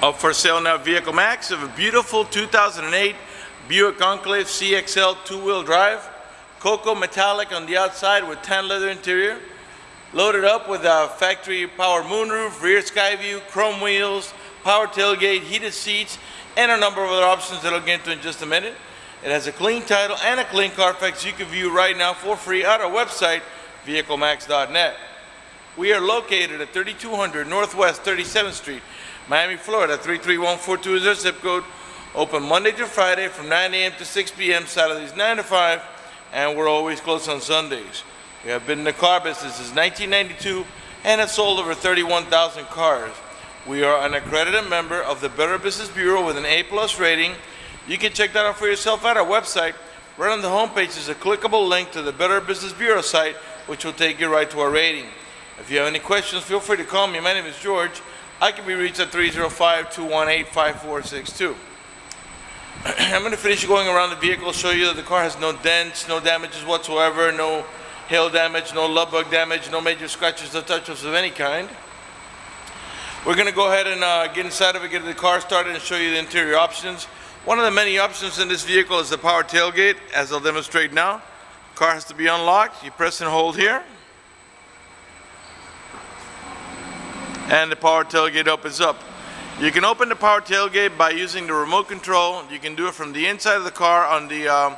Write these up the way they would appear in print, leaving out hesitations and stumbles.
Up for sale now, Vehiclemax of a beautiful 2008 Buick Enclave CXL two-wheel drive, cocoa metallic on the outside with tan leather interior, loaded up with a factory power moonroof, rear sky view, chrome wheels, power tailgate, heated seats, and a number of other options that I'll get into in just a minute. It has a clean title and a clean Carfax you can view right now for free at our website, vehiclemax.net. We are located at 3200 Northwest 37th Street, Miami, Florida, 33142 is our zip code. Open Monday to Friday from 9 a.m. to 6 p.m., Saturdays 9 to 5, and we're always closed on Sundays. We have been in the car business since 1992 and have sold over 31,000 cars. We are an accredited member of the Better Business Bureau with an A+ rating. You can check that out for yourself at our website. Right on the homepage is a clickable link to the Better Business Bureau site, which will take you right to our rating. If you have any questions, feel free to call me. My name is George. I can be reached at 305-218-5462. I'm going to finish going around the vehicle, show you that the car has no dents, no damages whatsoever, no hail damage, no love bug damage, no major scratches or touch-ups of any kind. We're going to go ahead and get inside of it, get the car started, and show you the interior options. One of the many options in this vehicle is the power tailgate, as I'll demonstrate now. The car has to be unlocked. You press and hold here, and the power tailgate opens up. You can open the power tailgate by using the remote control. You can do it from the inside of the car on the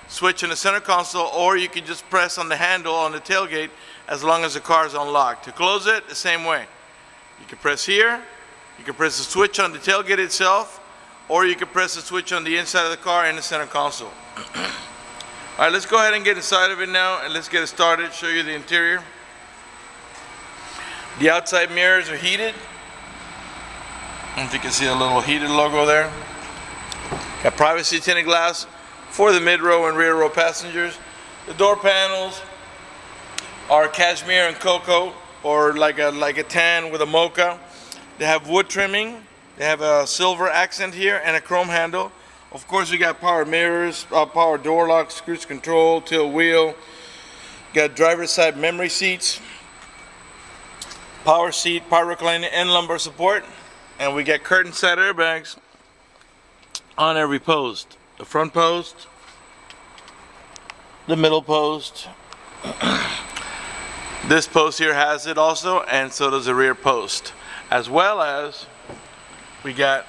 switch in the center console, or you can just press on the handle on the tailgate as long as the car is unlocked. To close it, the same way. You can press here, you can press the switch on the tailgate itself, or you can press the switch on the inside of the car in the center console. Alright, let's go ahead and get inside of it now, and let's get it started, show you the interior. The outside mirrors are heated. I don't know if you can see a little heated logo there. Got privacy tinted glass for the mid-row and rear row passengers. The door panels are cashmere and cocoa, or like a tan with a mocha. They have wood trimming. They have a silver accent here and a chrome handle. Of course, you got power mirrors, power door locks, cruise control, tilt wheel. Got driver's side memory seats, power seat, power recliner, and lumbar support. And we get curtain side airbags on every post. The front post, the middle post. This post here has it also, and so does the rear post. As well as we got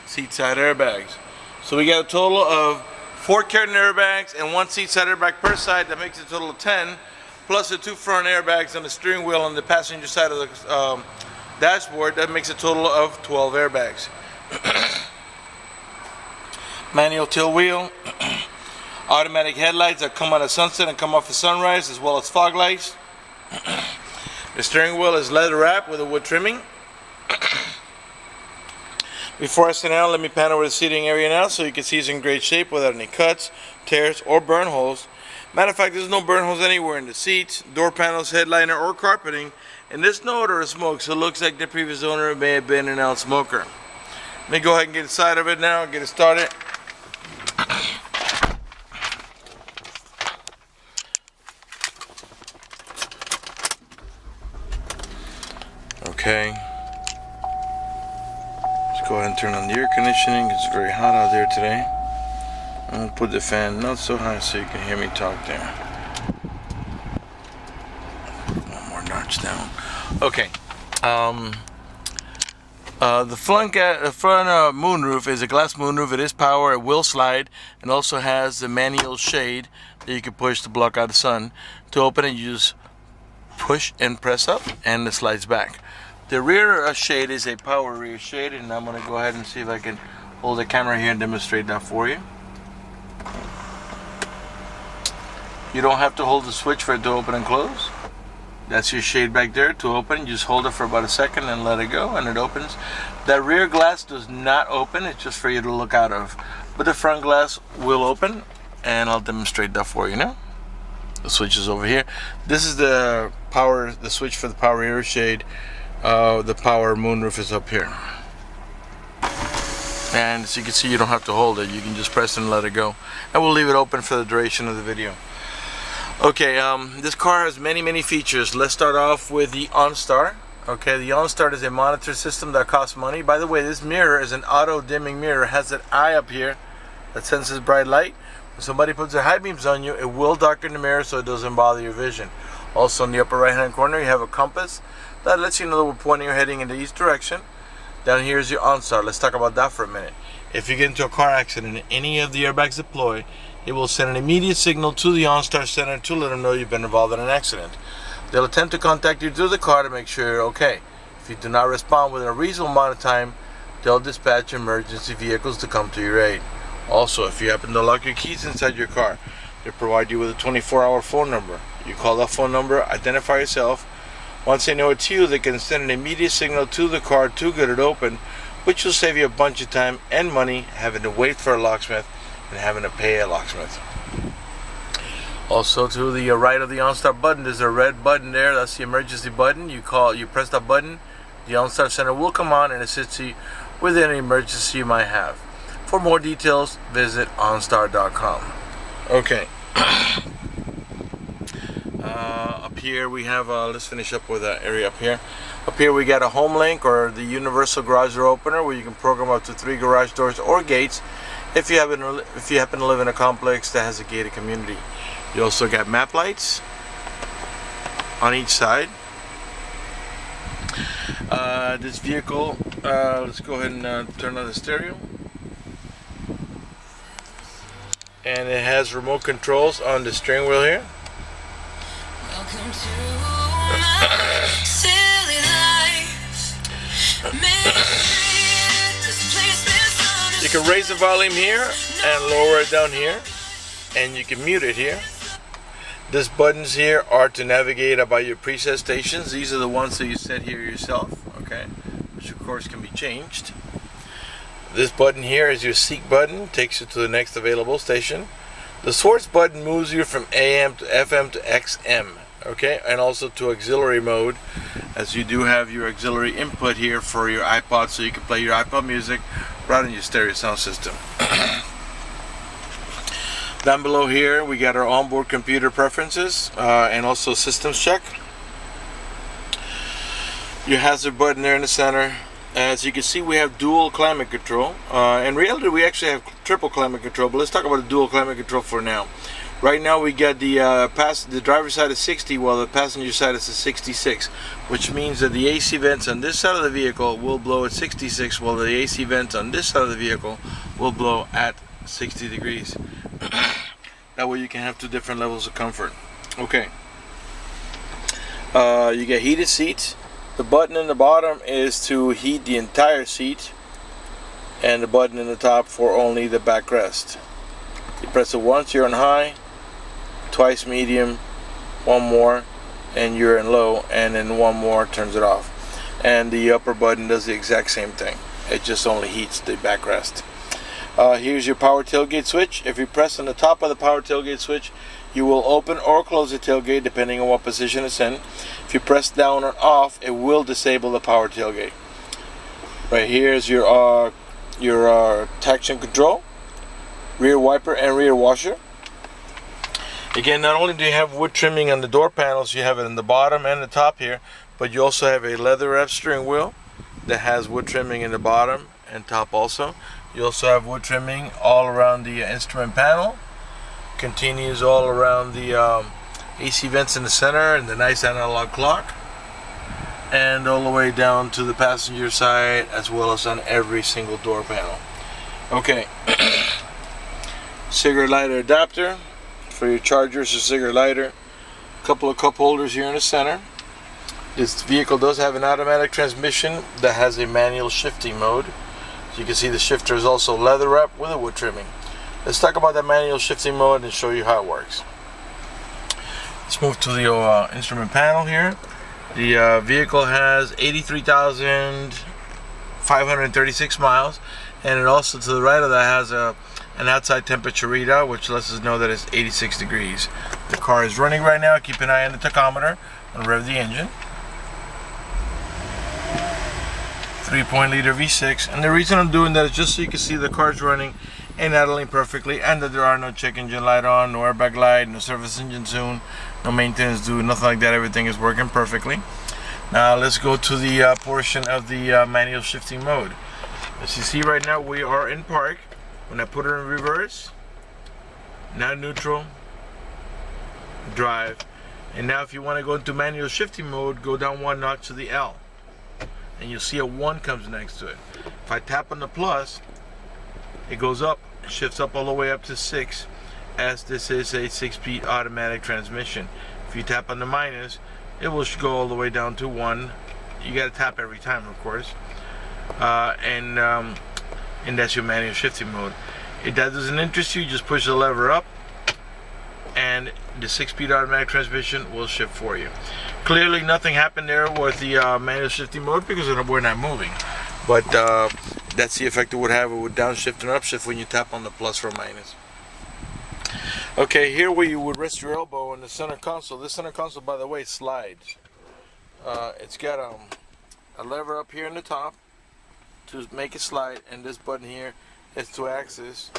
seat side airbags. So we got a total of 4 curtain airbags and 1 seat side airbag per side. That makes a total of 10, plus the 2 front airbags on the steering wheel on the passenger side of the dashboard. That makes a total of 12 airbags. Manual tilt wheel, automatic headlights that come on at sunset and come off at sunrise, as well as fog lights. The steering wheel is leather wrapped with a wood trimming. Before I sit down, let me pan over the seating area now so you can see it's in great shape without any cuts, tears, or burn holes. Matter of fact, there's no burn holes anywhere in the seats, door panels, headliner, or carpeting. And there's no odor of smoke, so it looks like the previous owner may have been an out smoker. Let me go ahead and get inside of it now, get it started. Okay. Let's go ahead and turn on the air conditioning. It's very hot out there today. I'm going to put the fan not so high so you can hear me talk there. Down. Okay. The front moonroof is a glass moonroof. It is power. It will slide, and also has the manual shade that you can push to block out the sun. To open it, you just push and press up, and it slides back. The rear shade is a power rear shade, and I'm going to go ahead and see if I can hold the camera here and demonstrate that for you. You don't have to hold the switch for it to open and close. That's your shade back there to open. You just hold it for about a second and let it go, and it opens. That rear glass does not open. It's just for you to look out of. But the front glass will open, and I'll demonstrate that for you now. The switch is over here. This is the switch for the power rear shade. The power moonroof is up here. And as you can see, you don't have to hold it. You can just press and let it go. And we'll leave it open for the duration of the video. Okay, this car has many features. Let's start off with the OnStar. Okay, the OnStart is a monitor system that costs money. By the way, this mirror is an auto dimming mirror. It has an eye up here that senses bright light. When somebody puts their high beams on you, it will darken the mirror so it doesn't bother your vision. Also in the upper right hand corner, you have a compass that lets you know that we're pointing or heading in the east direction. Down here is your OnStart. Let's talk about that for a minute. If you get into a car accident and any of the airbags deploy, it will send an immediate signal to the OnStart center to let them know you've been involved in an accident. They'll attempt to contact you through the car to make sure you're okay. If you do not respond within a reasonable amount of time, they'll dispatch emergency vehicles to come to your aid. Also, if you happen to lock your keys inside your car, they provide you with a 24-hour phone number. You call that phone number, identify yourself. Once they know it's you, they can send an immediate signal to the car to get it open, which will save you a bunch of time and money having to wait for a locksmith and having to pay a locksmith. Also, to the right of the OnStart button, there's a red button there. That's the emergency button. You press that button, the OnStart center will come on and assist you with any emergency you might have. For more details, visit OnStart.com. Okay. Up here we have, let's finish up with that area up here. Up here we got a home link, or the universal garage door opener, where you can program up to 3 garage doors or gates if you happen to live in a complex that has a gated community. You also got map lights on each side. This vehicle, let's go ahead and turn on the stereo. And it has remote controls on the steering wheel here. Welcome to my silly life. You can raise the volume here and lower it down here, and you can mute it here. These buttons here are to navigate about your preset stations. These are the ones that you set here yourself, okay, which of course can be changed. This button here is your seek button, takes you to the next available station. The source button moves you from AM to FM to XM, okay, and also to auxiliary mode, as you do have your auxiliary input here for your iPod, so you can play your iPod music right in your stereo sound system. Down below here we got our onboard computer preferences and also systems check. Your hazard button there in the center. As you can see, we have dual climate control. In reality we actually have triple climate control, but let's talk about the dual climate control for now. Right now we got the driver's side is 60 while the passenger side is 66, which means that the AC vents on this side of the vehicle will blow at 66 while the AC vents on this side of the vehicle will blow at 60 degrees. That way you can have two different levels of comfort. Okay. You get heated seats. The button in the bottom is to heat the entire seat, and the button in the top for only the backrest. You press it once, you're on high, twice medium, one more, and you're in low, and then one more turns it off. And the upper button does the exact same thing. It just only heats the backrest. Here's your power tailgate switch. If you press on the top of the power tailgate switch, you will open or close the tailgate depending on what position it's in. If you press down or off, it will disable the power tailgate. Right here is your traction control, rear wiper and rear washer. Again, not only do you have wood trimming on the door panels, you have it in the bottom and the top here, but you also have a leather wrap steering wheel that has wood trimming in the bottom and top also. You also have wood trimming all around the instrument panel. Continues all around the AC vents in the center and the nice analog clock, and all the way down to the passenger side, as well as on every single door panel. Okay. Cigarette lighter adapter for your chargers or cigarette lighter. A couple of cup holders here in the center. This vehicle does have an automatic transmission that has a manual shifting mode. So you can see the shifter is also leather wrapped with a wood trimming. Let's talk about the manual shifting mode and show you how it works. Let's move to the instrument panel here. The vehicle has 83,536 miles, and it also, to the right of that, has an outside temperature readout, which lets us know that it's 86 degrees. The car is running right now. Keep an eye on the tachometer and rev the engine. 3.0-liter V6, and the reason I'm doing that is just so you can see the car's running and idling perfectly, and that there are no check engine light on, no airbag light, no service engine soon, no maintenance due, nothing like that. Everything is working perfectly. Now let's go to the portion of the manual shifting mode. As you see right now, we are in park. When I put it in reverse, now neutral, drive. And now if you want to go into manual shifting mode, go down one notch to the L. And you'll see a 1 comes next to it. If I tap on the plus, it goes up, shifts up all the way up to 6, as this is a 6-speed automatic transmission. If you tap on the minus, it will go all the way down to 1. You got to tap every time, of course. And that's your manual shifting mode. If that doesn't interest you, just push the lever up and the 6-speed automatic transmission will shift for you. Clearly nothing happened there with the manual shifting mode because we're not moving. But that's the effect it would have. It would downshift and upshift when you tap on the plus or minus. Okay, here where you would rest your elbow in the center console. This center console, by the way, slides. It's got a lever up here in the top to make it slide, and this button here is to access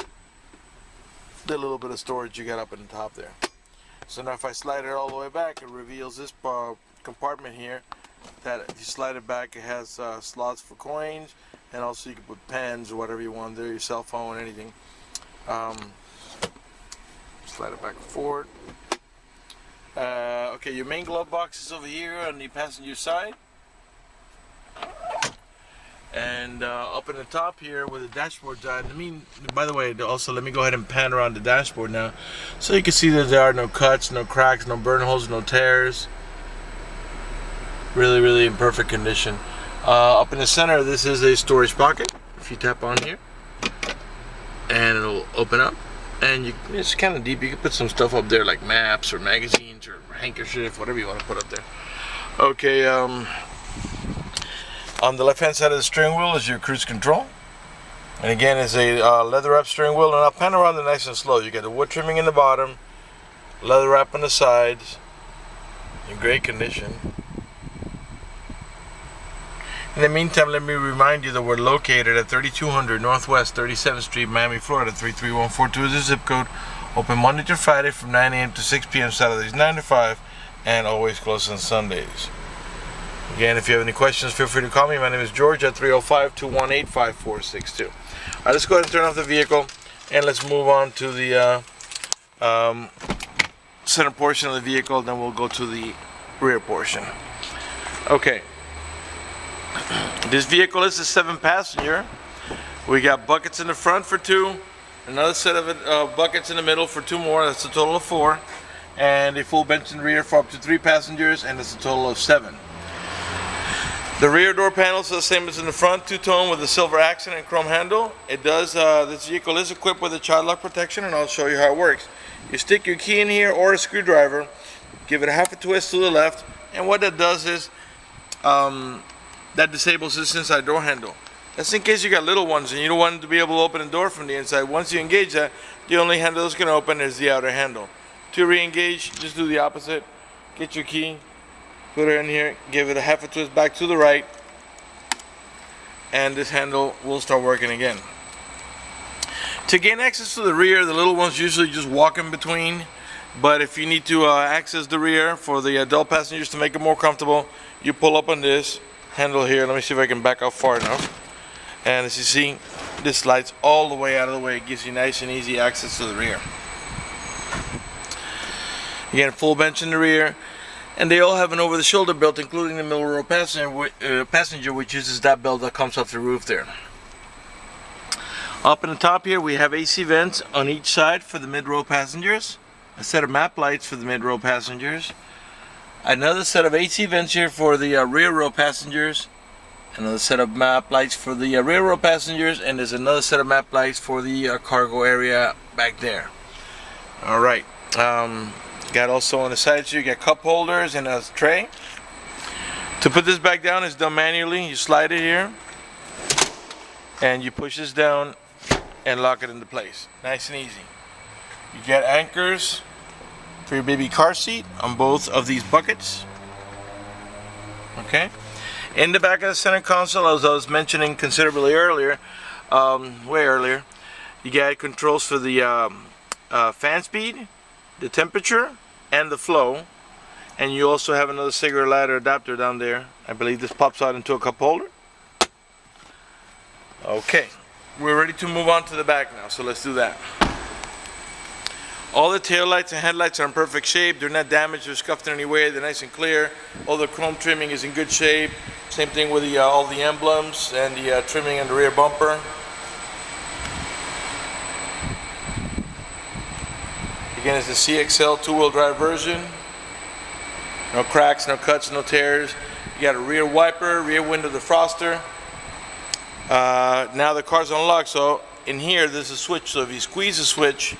the little bit of storage you got up in the top there. So now if I slide it all the way back, it reveals this compartment here that if you slide it back, it has slots for coins, and also you can put pens or whatever you want there, your cell phone, anything. Slide it back and forward. Okay, your main glove box is over here on the passenger side. And up in the top here where the dashboard's at, by the way, also let me go ahead and pan around the dashboard now so you can see that there are no cuts, no cracks, no burn holes, no tears. Really, really in perfect condition. Up in the center, this is a storage pocket. If you tap on here, and it'll open up, and it's kind of deep. You can put some stuff up there like maps or magazines or handkerchief, whatever you want to put up there. Okay, on the left hand side of the steering wheel is your cruise control, and again it's a leather wrap steering wheel, and I'll pan around it nice and slow. You get the wood trimming in the bottom, leather wrap on the sides, in great condition. In the meantime, let me remind you that we're located at 3200 Northwest 37th Street, Miami, Florida 33142 is the zip code. Open Monday to Friday from 9 a.m. to 6 p.m. Saturdays 9 to 5, and always closed on Sundays. Again, if you have any questions, feel free to call me. My name is George at 305-218-5462. All right, let's go ahead and turn off the vehicle, and let's move on to the center portion of the vehicle. Then we'll go to the rear portion. Okay. This vehicle is a 7-passenger. We got buckets in the front for 2, another set of buckets in the middle for 2 more. That's a total of 4, and a full bench in the rear for up to 3 passengers, and that's a total of 7. The rear door panels are the same as in the front, 2-tone with a silver accent and chrome handle. It does. This vehicle is equipped with a child lock protection, and I'll show you how it works. You stick your key in here or a screwdriver, give it a half a twist to the left, and what that does is that disables this inside door handle. That's in case you got little ones and you don't want them to be able to open the door from the inside. Once you engage that, the only handle that's going to open is the outer handle. To re-engage, just do the opposite. Get your key, put it in here, give it a half a twist back to the right, and this handle will start working again. To gain access to the rear, the little ones usually just walk in between, but if you need to access the rear for the adult passengers to make it more comfortable, you pull up on this handle here. Let me see if I can back up far enough. And as you see, this slides all the way out of the way. It gives you nice and easy access to the rear. Again, full bench in the rear, and they all have an over-the-shoulder belt, including the middle row passenger, which uses that belt that comes off the roof there. Up in the top here, we have AC vents on each side for the mid-row passengers, a set of map lights for the mid-row passengers, another set of AC vents here for the rear row passengers, another set of map lights for the rear row passengers, and there's another set of map lights for the cargo area back there. Alright, got also on the sides here, you got cup holders and a tray. To put this back down is done manually. You slide it here, and you push this down and lock it into place. Nice and easy. You get anchors for your baby car seat on both of these buckets. Okay. In the back of the center console, as I was mentioning considerably earlier, way earlier, you got controls for the fan speed, the temperature, and the flow. And you also have another cigarette lighter adapter down there. I believe this pops out into a cup holder. Okay, we're ready to move on to the back now, so let's do that. All the tail lights and headlights are in perfect shape. They're not damaged or scuffed in any way. They're nice and clear. All the chrome trimming is in good shape. Same thing with all the emblems and the trimming on the rear bumper. Again, it's the CXL two-wheel drive version. No cracks, no cuts, no tears. You got a rear wiper, rear window defroster. Now the car's unlocked, so in here there's a switch. So if you squeeze the switch,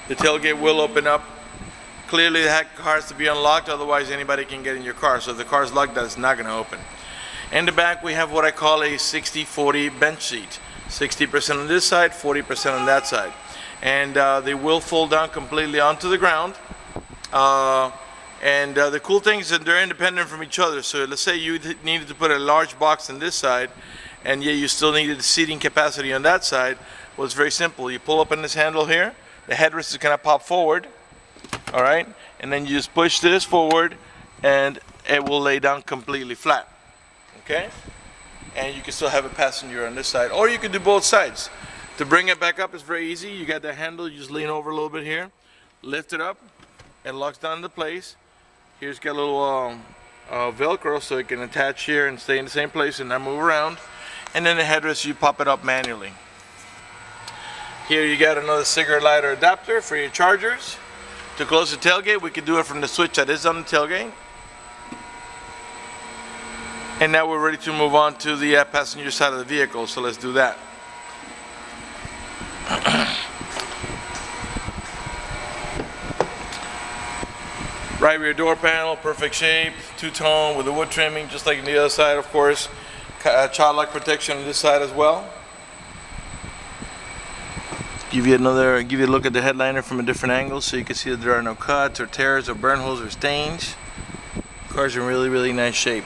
the tailgate will open up. Clearly the car has to be unlocked, otherwise anybody can get in your car. So if the car's locked, that's not going to open. In the back we have what I call a 60-40 bench seat. 60% on this side, 40% on that side. And they will fold down completely onto the ground. The cool thing is that they're independent from each other. So let's say you needed to put a large box on this side, and yet you still needed the seating capacity on that side. Well, it's very simple. You pull up on this handle here, the headrest is going to pop forward, all right? And then you just push this forward, and it will lay down completely flat, okay? And you can still have a passenger on this side, or you can do both sides. To bring it back up is very easy. You got the handle, you just lean over a little bit here, lift it up, it locks down into place. Here's got a little Velcro so it can attach here and stay in the same place and not move around. And then the headrest, you pop it up manually. Here you got another cigarette lighter adapter for your chargers. To close the tailgate, we can do it from the switch that is on the tailgate. And now we're ready to move on to the passenger side of the vehicle, so let's do that. Right rear door panel, perfect shape, two-tone with the wood trimming, just like on the other side, of course. Child lock protection on this side as well. Give you a look at the headliner from a different angle so you can see that there are no cuts or tears or burn holes or stains. Car's in really, really nice shape.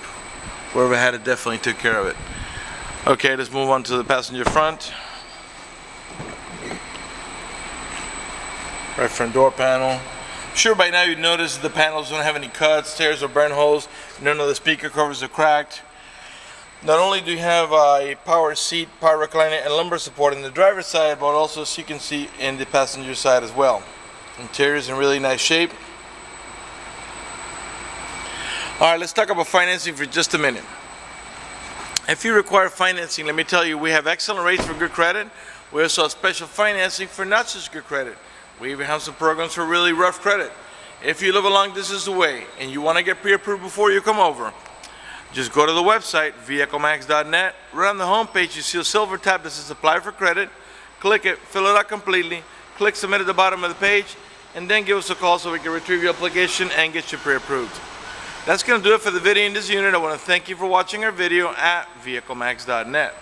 Whoever had it definitely took care of it. Okay, let's move on to the passenger front. Right front door panel. I'm sure by now you've noticed the panels don't have any cuts, tears, or burn holes. None of the speaker covers are cracked. Not only do you have a power seat, power recliner, and lumbar support in the driver's side, but also, as you can see, in the passenger side as well. Interior is in really nice shape. Alright, let's talk about financing for just a minute. If you require financing, let me tell you, we have excellent rates for good credit. We also have special financing for not such good credit. We even have some programs for really rough credit. If you live a long distance away and you want to get pre-approved before you come over, just go to the website, vehiclemax.net. Right on the home page, you see a silver tab that says apply for credit. Click it, fill it out completely, click submit at the bottom of the page, and then give us a call so we can retrieve your application and get you pre-approved. That's going to do it for the video in this unit. I want to thank you for watching our video at vehiclemax.net.